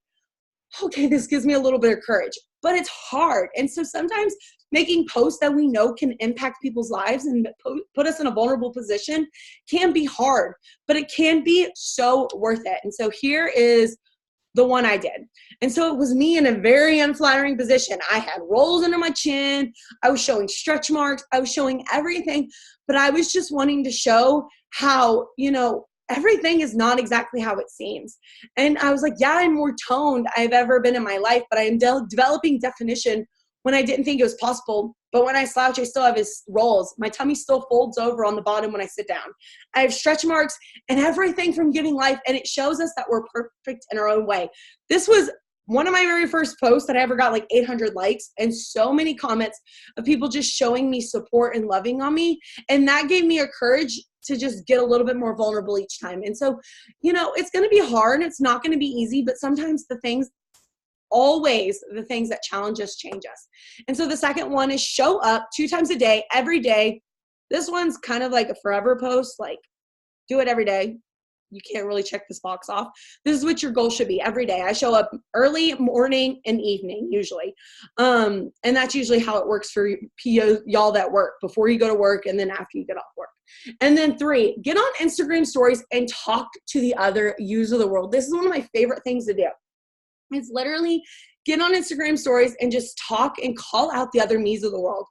B: okay, this gives me a little bit of courage, but it's hard. And so sometimes making posts that we know can impact people's lives and put us in a vulnerable position can be hard, but it can be so worth it. And so here is the one I did. And so it was me in a very unflattering position. I had rolls under my chin. I was showing stretch marks. I was showing everything, but I was just wanting to show how, everything is not exactly how it seems. And I was like, yeah, I'm more toned I've ever been in my life, but I am developing definition when I didn't think it was possible. But when I slouch, I still have his rolls. My tummy still folds over on the bottom when I sit down. I have stretch marks and everything from giving life. And it shows us that we're perfect in our own way. This was one of my very first posts that I ever got like 800 likes and so many comments of people just showing me support and loving on me. And that gave me a courage to just get a little bit more vulnerable each time. And so, it's going to be hard. It's not going to be easy, but sometimes the things that challenge us change us. And so the second one is show up 2 times a day, every day. This one's kind of like a forever post, like do it every day. You can't really check this box off. This is what your goal should be every day. I show up early, morning, and evening usually. And that's usually how it works for y'all that work, before you go to work and then after you get off work. And then 3, get on Instagram stories and talk to the other yous of the world. This is one of my favorite things to do. It's literally get on Instagram stories and just talk and call out the other me's of the world.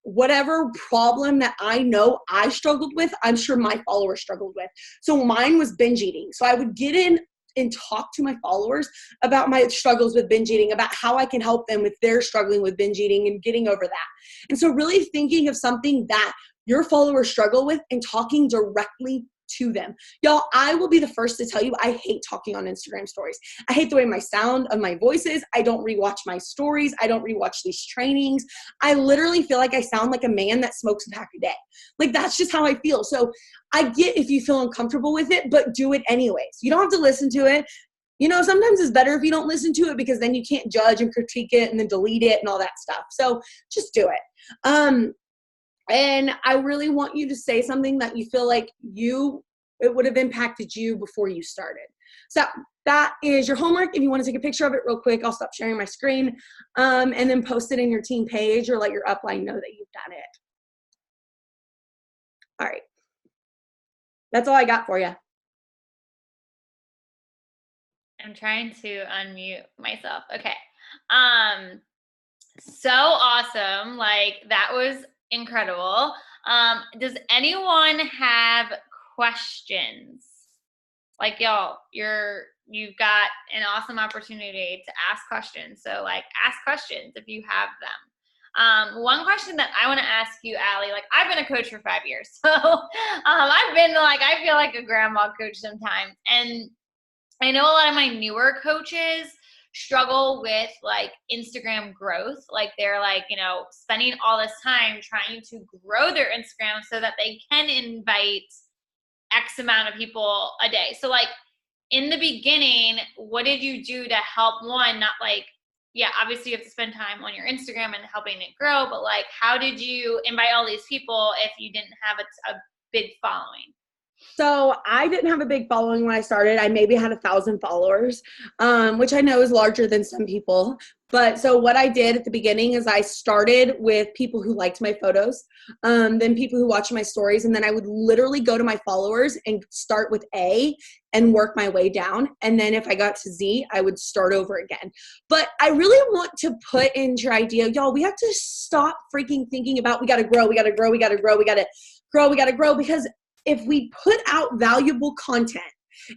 B: Whatever problem that I know I struggled with, I'm sure my followers struggled with. So mine was binge eating. So I would get in and talk to my followers about my struggles with binge eating, about how I can help them if they're struggling with binge eating and getting over that. And so really thinking of something that your followers struggle with and talking directly to them. Y'all, I will be the first to tell you, I hate talking on Instagram stories. I hate the way my sound of my voice is. I don't rewatch my stories. I don't rewatch these trainings. I literally feel like I sound like a man that smokes a pack a day. Like that's just how I feel. So I get if you feel uncomfortable with it, but do it anyways. You don't have to listen to it. Sometimes it's better if you don't listen to it because then you can't judge and critique it and then delete it and all that stuff. So just do it. And I really want you to say something that you feel like it would have impacted you before you started. So that is your homework. If you want to take a picture of it real quick, I'll stop sharing my screen and then post it in your team page or let your upline know that you've done it. All right. That's all I got for you.
A: I'm trying to unmute myself. Okay. So awesome. Like that was incredible. Does anyone have questions? Like y'all, you've got an awesome opportunity to ask questions. So like ask questions if you have them. One question that I want to ask you, Allie, like I've been a coach for 5 years. So I've been like, I feel like a grandma coach sometimes. And I know a lot of my newer coaches struggle with like Instagram growth. Like they're like, spending all this time trying to grow their Instagram so that they can invite X amount of people a day. So like in the beginning, what did you do to help not like, yeah, obviously you have to spend time on your Instagram and helping it grow, but like, how did you invite all these people if you didn't have a big following?
B: So I didn't have a big following when I started. I maybe had 1,000 followers, which I know is larger than some people. But so what I did at the beginning is I started with people who liked my photos, then people who watched my stories, and then I would literally go to my followers and start with A and work my way down. And then if I got to Z, I would start over again. But I really want to put into your idea, y'all, we have to stop freaking thinking about we got to grow, we got to grow, we got to grow, we got to grow, we got to grow, because if we put out valuable content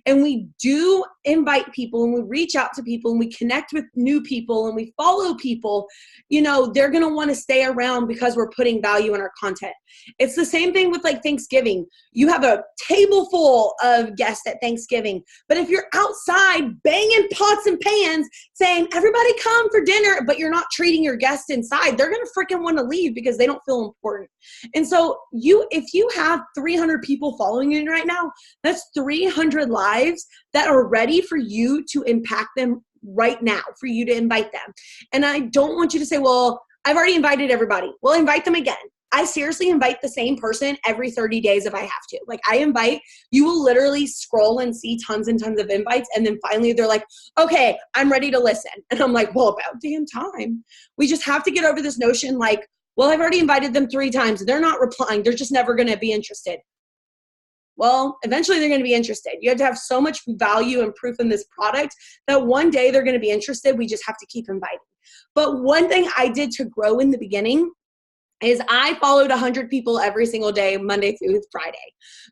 B: and we do invite people and we reach out to people and we connect with new people and we follow people, you know, they're going to want to stay around because we're putting value in our content. It's the same thing with like Thanksgiving. You have a table full of guests at Thanksgiving, but if you're outside banging pots and pans saying, everybody come for dinner, but you're not treating your guests inside, they're going to freaking want to leave because they don't feel important. And so if you have 300 people following you right now, that's 300 lives that are ready for you to impact them right now, for you to invite them. And I don't want you to say, well, I've already invited everybody. Well, invite them again. I seriously invite the same person every 30 days if I have to. Like you will literally scroll and see tons and tons of invites. And then finally they're like, okay, I'm ready to listen. And I'm like, well, about damn time. We just have to get over this notion like, well, I've already invited them 3 times. They're not replying. They're just never going to be interested. Well, eventually they're going to be interested. You have to have so much value and proof in this product that one day they're going to be interested. We just have to keep inviting. But one thing I did to grow in the beginning is I followed 100 people every single day, Monday through Friday.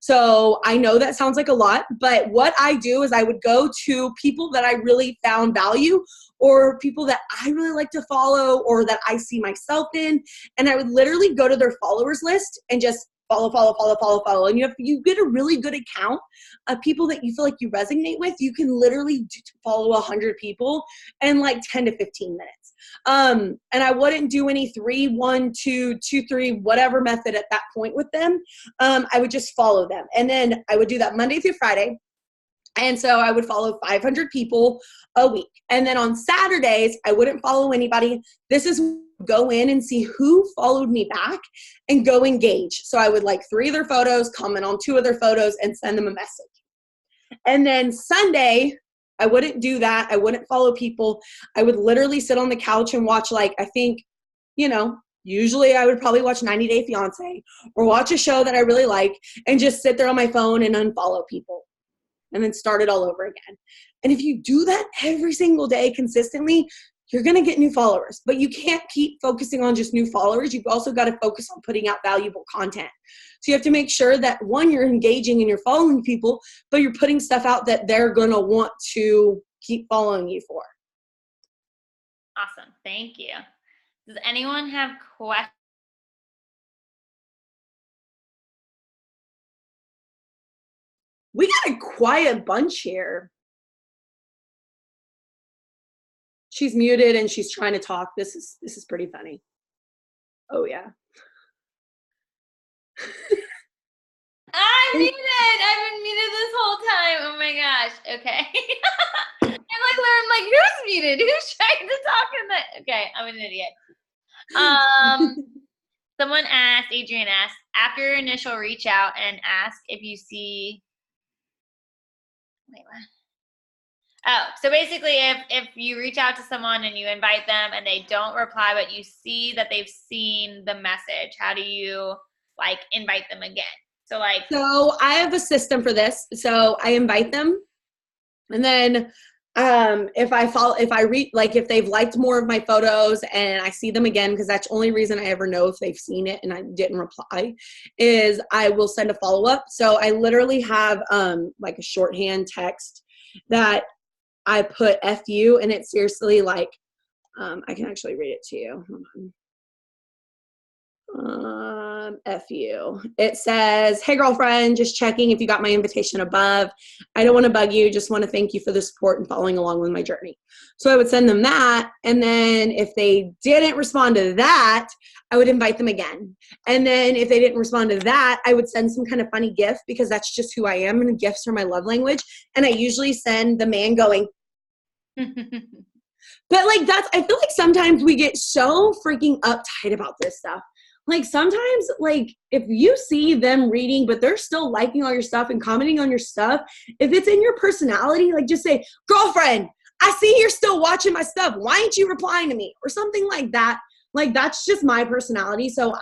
B: So I know that sounds like a lot, but what I do is I would go to people that I really found value or people that I really like to follow or that I see myself in. And I would literally go to their followers list and just follow. And you get a really good account of people that you feel like you resonate with. You can literally follow 100 people in like 10 to 15 minutes. And I wouldn't do any 3, 1, 2, 2, 3, whatever method at that point with them. I would just follow them. And then I would do that Monday through Friday. And so I would follow 500 people a week. And then on Saturdays, I wouldn't follow anybody. This is go in and see who followed me back and go engage. So I would like 3 of their photos, comment on 2 of their photos, and send them a message. And then Sunday, I wouldn't do that. I wouldn't follow people. I would literally sit on the couch and watch usually I would probably watch 90 Day Fiancé or watch a show that I really like and just sit there on my phone and unfollow people and then start it all over again. And if you do that every single day consistently, you're going to get new followers, but you can't keep focusing on just new followers. You've also got to focus on putting out valuable content. So you have to make sure that 1, you're engaging and you're following people, but you're putting stuff out that they're going to want to keep following you for.
A: Awesome. Thank you. Does anyone have questions?
B: We got a quiet bunch here. She's muted and she's trying to talk. This is pretty funny. Oh yeah.
A: I'm muted. I've been muted this whole time. Oh my gosh. Okay. I'm like, who's muted? Who's trying to talk in the? Okay, I'm an idiot. Someone asked, Adrian asked, after your initial reach out and ask if you see. Wait, what? Oh, so basically if you reach out to someone and you invite them and they don't reply, but you see that they've seen the message, how do you like invite them again? So I have a system for this. So I invite them and then if they've liked more of my photos and I see them again, because that's the only reason I ever know if they've seen it and I didn't reply, is I will send a follow-up. So I literally have like a shorthand text that I put FU, and it's seriously like, I can actually read it to you. Hold on. FU. It says, hey girlfriend, just checking if you got my invitation above. I don't want to bug you, just want to thank you for the support and following along with my journey. So I would send them that, and then if they didn't respond to that, I would invite them again. And then if they didn't respond to that, I would send some kind of funny GIF, because that's just who I am, and GIFs are my love language. And I usually send the man going. But I feel like sometimes we get so freaking uptight about this stuff.
B: like sometimes like if you see them reading, but they're still liking all your stuff and commenting on your stuff, if it's in your personality, like just say, girlfriend, I see you're still watching my stuff. Why aren't you replying to me? Or something like that. Like that's just my personality. So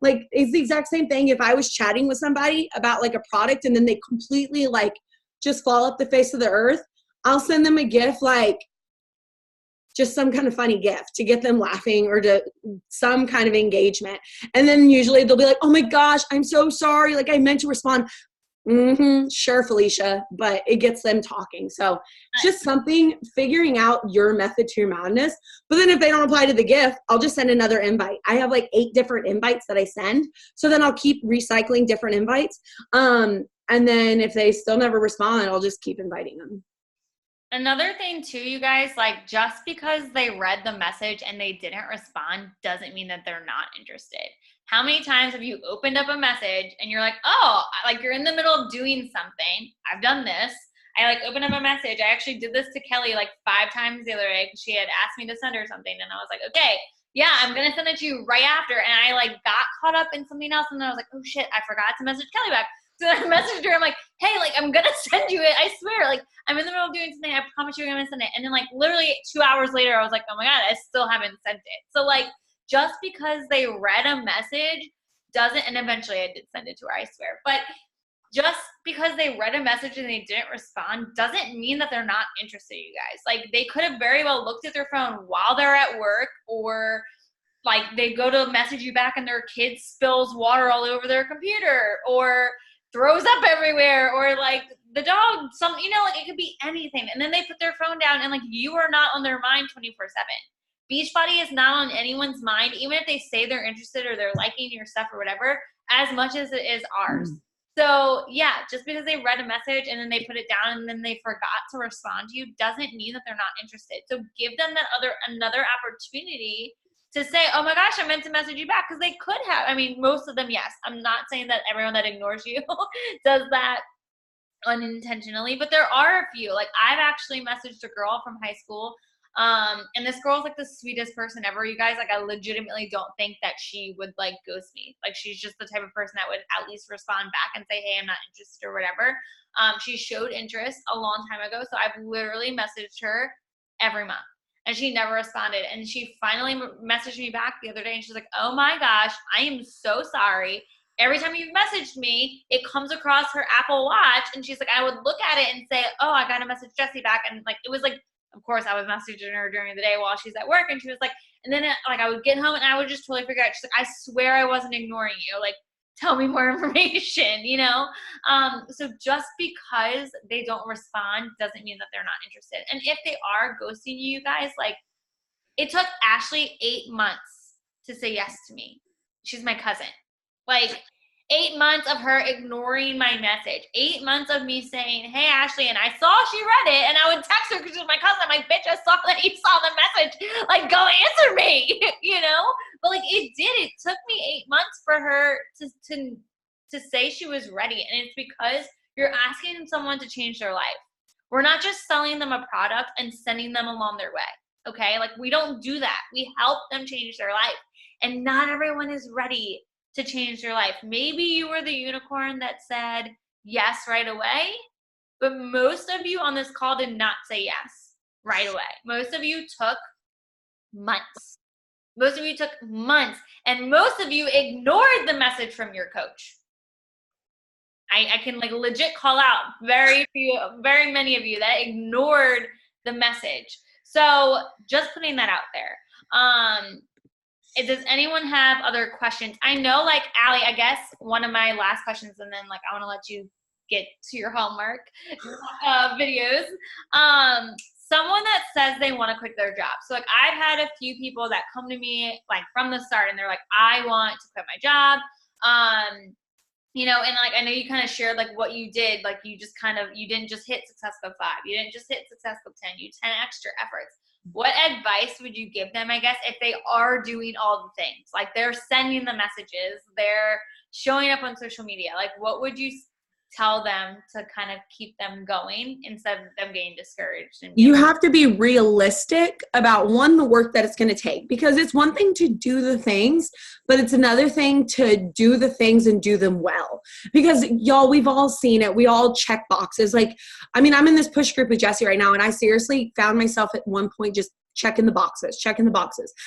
B: it's the exact same thing if I was chatting with somebody about like a product and then they completely like just fall up the face of the earth. I'll send them a GIF, like just some kind of funny GIF to get them laughing or to some kind of engagement. And then usually they'll be like, oh my gosh, I'm so sorry. Like I meant to respond. Sure, Felicia, but it gets them talking. So just figuring out your method to your madness. But then if they don't reply to the GIF, I'll just send another invite. I have like 8 different invites that I send. So then I'll keep recycling different invites. And then if they still never respond, I'll just keep inviting them.
A: Another thing too, you guys, like just because they read the message and they didn't respond doesn't mean that they're not interested. How many times have you opened up a message and you're like, oh, like you're in the middle of doing something. I've done this. I like opened up a message. I actually did this to Kelly like 5 times the other day because she had asked me to send her something. And I was like, okay, yeah, I'm going to send it to you right after. And I like got caught up in something else. And then I was like, oh shit, I forgot to message Kelly back. So I messaged her. I'm like, hey, like I'm going to send you it. I swear, like I'm in the middle of doing something. I promise you I'm going to send it. And then like literally 2 hours later, I was like, oh my God, I still haven't sent it. So like just because they read a message doesn't, and eventually I did send it to her, I swear. But just because they read a message and they didn't respond doesn't mean that they're not interested, you guys. Like they could have very well looked at their phone while they're at work, or like they go to message you back and their kid spills water all over their computer or throws up everywhere, or like the dog, like it could be anything. And then they put their phone down and like you are not on their mind 24/7. Beachbody is not on anyone's mind, even if they say they're interested or they're liking your stuff or whatever, as much as it is ours. So yeah, just because they read a message and then they put it down and then they forgot to respond to you doesn't mean that they're not interested. So give them another opportunity to say, oh my gosh, I meant to message you back, because they could have. I mean, most of them, yes. I'm not saying that everyone that ignores you does that unintentionally, but there are a few. Like I've actually messaged a girl from high school, and this girl's like the sweetest person ever, you guys. Like I legitimately don't think that she would like ghost me. Like she's just the type of person that would at least respond back and say, hey, I'm not interested or whatever. She showed interest a long time ago, so I've literally messaged her every month. And she never responded. And she finally messaged me back the other day. And she's like, oh my gosh, I am so sorry. Every time you've messaged me, it comes across her Apple Watch. And she's like, I would look at it and say, oh, I got to message Jessie back. And like, it was like, of course, I was messaging her during the day while she's at work. And she was like, and then like I would get home and I would just totally forget. She's like, I swear I wasn't ignoring you. Like, tell me more information, So just because they don't respond doesn't mean that they're not interested. And if they are ghosting you guys, like it took Ashley 8 months to say yes to me. She's my cousin. Like 8 months of her ignoring my message, 8 months of me saying, hey, Ashley, and I saw she read it, and I would text her because she was my cousin. I'm like, bitch, I saw that you saw the message. Like, go answer me, But, like, it did. It took me 8 months for her to say she was ready, and it's because you're asking someone to change their life. We're not just selling them a product and sending them along their way, okay? Like, we don't do that. We help them change their life, and not everyone is ready to change their life. Maybe you were the unicorn that said yes right away, but most of you on this call did not say yes right away. Most of you took months. Most of you took months, and most of you ignored the message from your coach. I can like legit call out very many of you that ignored the message. So just putting that out there. Does anyone have other questions? I know, like, Allie, I guess one of my last questions, and then, like, I want to let you get to your Hallmark videos. Someone that says they want to quit their job. So, like, I've had a few people that come to me, like, from the start, and they're like, I want to quit my job. And, like, I know you kind of shared, like, what you did. Like, you didn't just hit Success Club 5. You didn't just hit Success Club 10. You 10 extra efforts. What advice would you give them, I guess, if they are doing all the things? Like they're sending the messages, they're showing up on social media. Like what would you tell them to kind of keep them going instead of them getting discouraged? And
B: you have to be realistic about, one, the work that it's going to take, because it's one thing to do the things, but it's another thing to do the things and do them well. Because y'all, we've all seen it. We all check boxes. Like, I mean, I'm in this push group with Jesse right now, and I seriously found myself at one point just checking the boxes.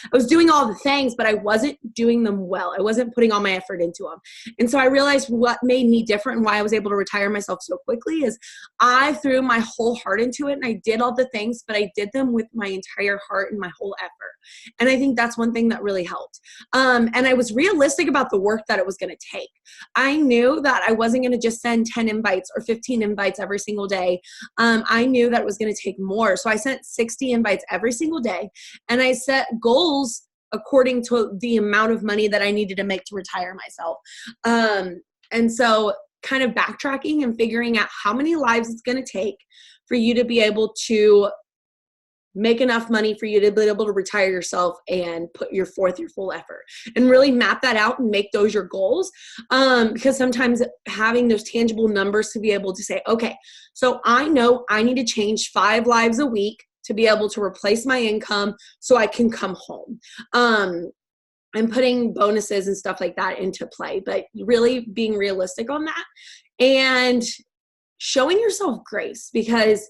B: I was doing all the things, but I wasn't doing them well. I wasn't putting all my effort into them. And so I realized what made me different and why I was able to retire myself so quickly is I threw my whole heart into it, and I did all the things, but I did them with my entire heart and my whole effort. And I think that's one thing that really helped. And I was realistic about the work that it was going to take. I knew that I wasn't going to just send 10 invites or 15 invites every single day. I knew that it was going to take more. So I sent 60 invites every single day, and I set goals according to the amount of money that I needed to make to retire myself. And so kind of backtracking and figuring out how many lives it's going to take for you to be able to make enough money for you to be able to retire yourself and put your full effort, and really map that out and make those your goals. Because sometimes having those tangible numbers to be able to say, okay, so I know I need to change 5 lives a week to be able to replace my income so I can come home. And putting bonuses and stuff like that into play, but really being realistic on that and showing yourself grace, because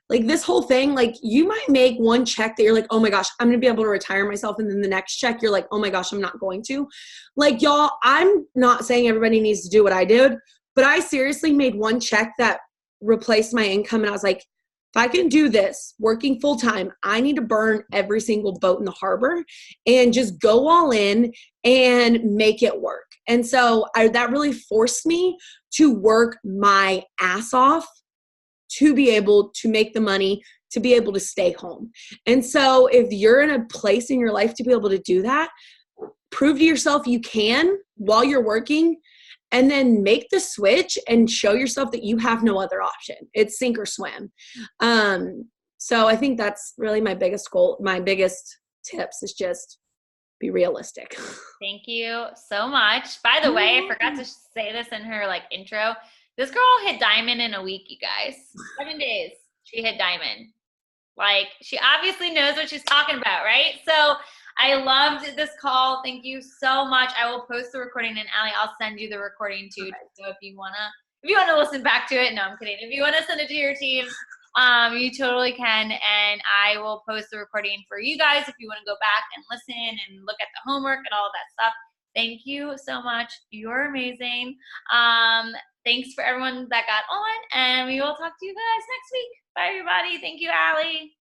B: like this whole thing, like you might make one check that you're like, oh my gosh, I'm going to be able to retire myself. And then the next check, you're like, oh my gosh, I'm not going to. Like, y'all, I'm not saying everybody needs to do what I did, but I seriously made one check that replaced my income. And I was like, if I can do this working full time, I need to burn every single boat in the harbor and just go all in and make it work. And so that really forced me to work my ass off to be able to make the money, to be able to stay home. And so if you're in a place in your life to be able to do that, prove to yourself you can while you're working, and then make the switch and show yourself that you have no other option. It's sink or swim. So I think that's really my biggest goal. My biggest tips is just be realistic.
A: Thank you so much. By the way, I forgot to say this in her like intro. This girl hit diamond in a week, you guys. 7 days, she hit diamond. Like, she obviously knows what she's talking about, right? So I loved this call. Thank you so much. I will post the recording, and Allie, I'll send you the recording too. Okay. So if you wanna listen back to it, no, I'm kidding. If you wanna send it to your team, you totally can, and I will post the recording for you guys if you wanna go back and listen and look at the homework and all of that stuff. Thank you so much. You're amazing. Thanks for everyone that got on, and we will talk to you guys next week. Bye, everybody. Thank you, Allie.